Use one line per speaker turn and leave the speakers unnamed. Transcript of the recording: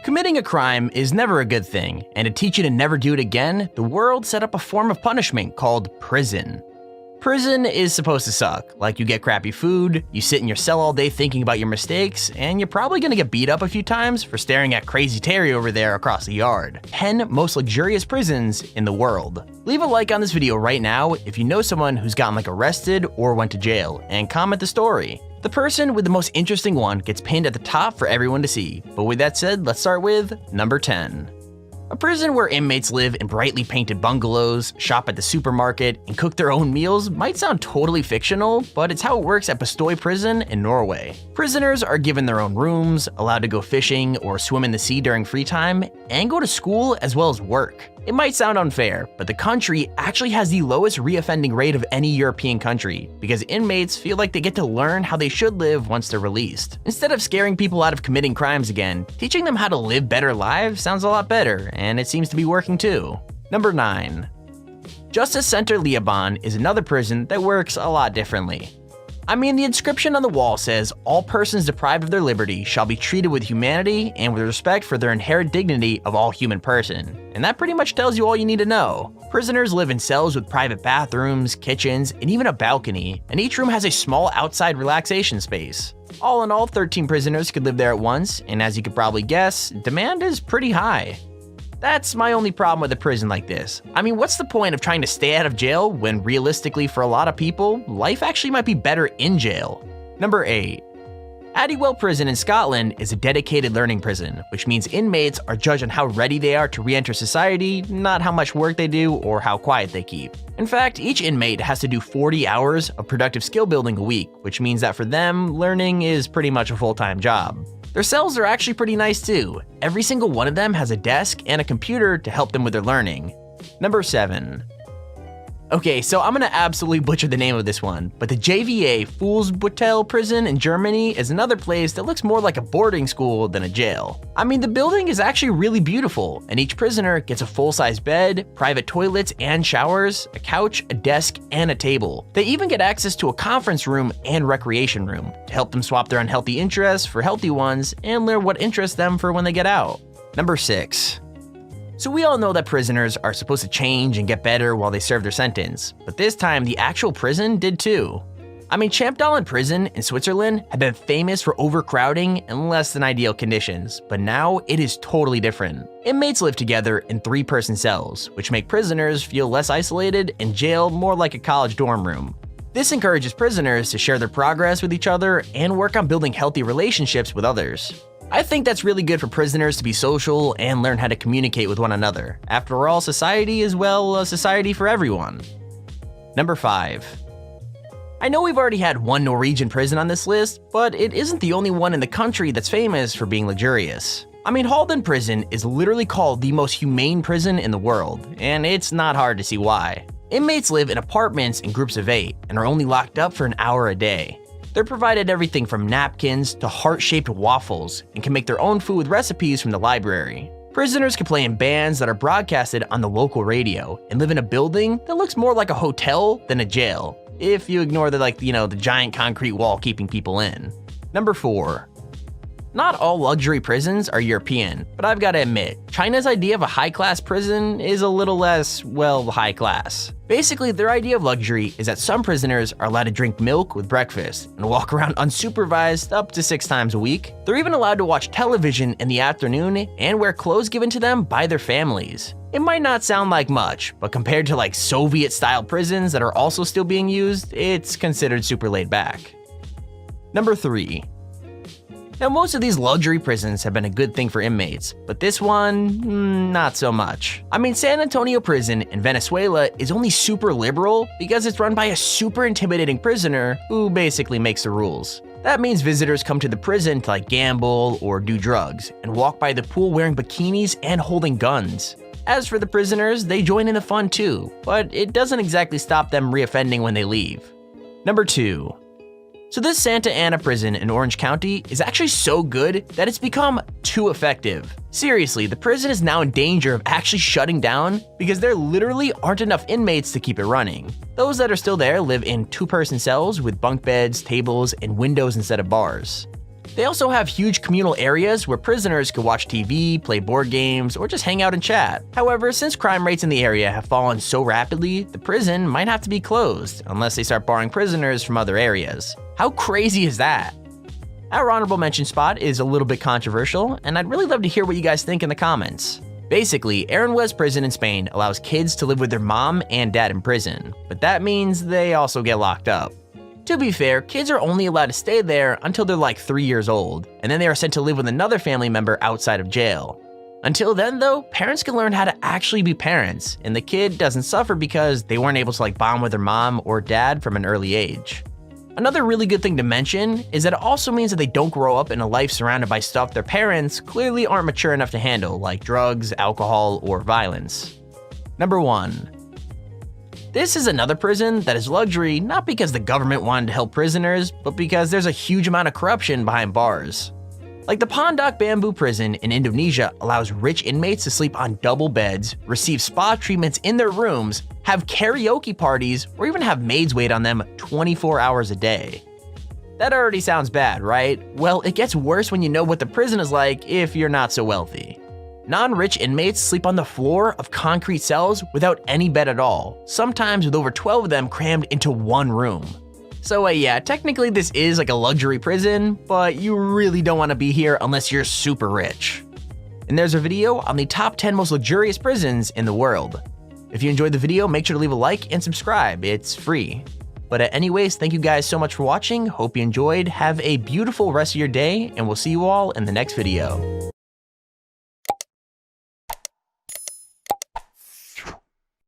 Committing a crime is never a good thing, and to teach you to never do it again, the world set up a form of punishment called prison. Prison is supposed to suck, like you get crappy food, you sit in your cell all day thinking about your mistakes, and you're probably gonna get beat up a few times for staring at Crazy Terry over there across the yard. 10 most luxurious prisons in the world. Leave a like on this video right now if you know someone who's gotten arrested or went to jail, and comment the story. The person with the most interesting one gets pinned at the top for everyone to see. But with that said, let's start with number 10. A prison where inmates live in brightly painted bungalows, shop at the supermarket, and cook their own meals might sound totally fictional, but it's how it works at Bastøy Prison in Norway. Prisoners are given their own rooms, allowed to go fishing or swim in the sea during free time, and go to school as well as work. It might sound unfair, but the country actually has the lowest reoffending rate of any European country, because inmates feel like they get to learn how they should live once they're released. Instead of scaring people out of committing crimes again, teaching them how to live better lives sounds a lot better, and it seems to be working too. Number 9. Justice Center Liaban is another prison that works a lot differently. I mean, the inscription on the wall says, "All persons deprived of their liberty shall be treated with humanity and with respect for their inherent dignity of all human person." And that pretty much tells you all you need to know. Prisoners live in cells with private bathrooms, kitchens, and even a balcony, and each room has a small outside relaxation space. All in all, 13 prisoners could live there at once, and as you could probably guess, demand is pretty high. That's my only problem with a prison like this. I mean, what's the point of trying to stay out of jail when realistically for a lot of people, life actually might be better in jail? Number 8. Addywell Prison in Scotland is a dedicated learning prison, which means inmates are judged on how ready they are to re-enter society, not how much work they do or how quiet they keep. In fact, each inmate has to do 40 hours of productive skill building a week, which means that for them, learning is pretty much a full-time job. Their cells are actually pretty nice too. Every single one of them has a desk and a computer to help them with their learning. Number 7. Okay, so I'm gonna absolutely butcher the name of this one, but the JVA Fuhlsbüttel prison in Germany is another place that looks more like a boarding school than a jail. I mean, the building is actually really beautiful, and each prisoner gets a full-size bed, private toilets and showers, a couch, a desk, and a table. They even get access to a conference room and recreation room to help them swap their unhealthy interests for healthy ones and learn what interests them for when they get out. Number 6. So we all know that prisoners are supposed to change and get better while they serve their sentence, but this time the actual prison did too. I mean, Champdalen Prison in Switzerland had been famous for overcrowding and less than ideal conditions, but now it is totally different. Inmates live together in 3-person cells, which make prisoners feel less isolated and jail more like a college dorm room. This encourages prisoners to share their progress with each other and work on building healthy relationships with others. I think that's really good for prisoners to be social and learn how to communicate with one another. After all, society is, well, a society for everyone. Number 5. I know we've already had one Norwegian prison on this list, but it isn't the only one in the country that's famous for being luxurious. I mean, Halden Prison is literally called the most humane prison in the world, and it's not hard to see why. Inmates live in apartments in groups of 8 and are only locked up for an hour a day. They're provided everything from napkins to heart-shaped waffles and can make their own food with recipes from the library. Prisoners can play in bands that are broadcasted on the local radio and live in a building that looks more like a hotel than a jail, if you ignore the giant concrete wall keeping people in. Number 4. Not all luxury prisons are European, but I've got to admit, China's idea of a high-class prison is a little less, well, high-class. Basically, their idea of luxury is that some prisoners are allowed to drink milk with breakfast and walk around unsupervised up to 6 times a week. They're even allowed to watch television in the afternoon and wear clothes given to them by their families. It might not sound like much, but compared to Soviet-style prisons that are also still being used, it's considered super laid back. Number 3. Now, most of these luxury prisons have been a good thing for inmates, but this one, not so much. I mean, San Antonio Prison in Venezuela is only super liberal because it's run by a super intimidating prisoner who basically makes the rules. That means visitors come to the prison to gamble or do drugs, and walk by the pool wearing bikinis and holding guns. As for the prisoners, they join in the fun too, but it doesn't exactly stop them reoffending when they leave. Number 2. So this Santa Ana prison in Orange County is actually so good that it's become too effective. Seriously, the prison is now in danger of actually shutting down because there literally aren't enough inmates to keep it running. Those that are still there live in 2-person cells with bunk beds, tables, and windows instead of bars. They also have huge communal areas where prisoners could watch TV, play board games, or just hang out and chat. However, since crime rates in the area have fallen so rapidly, the prison might have to be closed unless they start borrowing prisoners from other areas. How crazy is that? Our honorable mention spot is a little bit controversial, and I'd really love to hear what you guys think in the comments. Basically, Aranjuez prison in Spain allows kids to live with their mom and dad in prison, but that means they also get locked up. To be fair, kids are only allowed to stay there until they're like 3 years old, and then they are sent to live with another family member outside of jail. Until then though, parents can learn how to actually be parents, and the kid doesn't suffer because they weren't able to bond with their mom or dad from an early age. Another really good thing to mention is that it also means that they don't grow up in a life surrounded by stuff their parents clearly aren't mature enough to handle, like drugs, alcohol, or violence. Number 1. This is another prison that is luxury not because the government wanted to help prisoners, but because there's a huge amount of corruption behind bars. Like the Pondok Bamboo prison in Indonesia allows rich inmates to sleep on double beds, receive spa treatments in their rooms, have karaoke parties, or even have maids wait on them 24 hours a day. That already sounds bad, right? Well, it gets worse when you know what the prison is like if you're not so wealthy. Non-rich inmates sleep on the floor of concrete cells without any bed at all, sometimes with over 12 of them crammed into one room. So yeah, technically this is like a luxury prison, but you really don't want to be here unless you're super rich. And there's a video on the top 10 most luxurious prisons in the world. If you enjoyed the video, make sure to leave a like and subscribe, it's free. But anyways, thank you guys so much for watching, hope you enjoyed, have a beautiful rest of your day, and we'll see you all in the next video.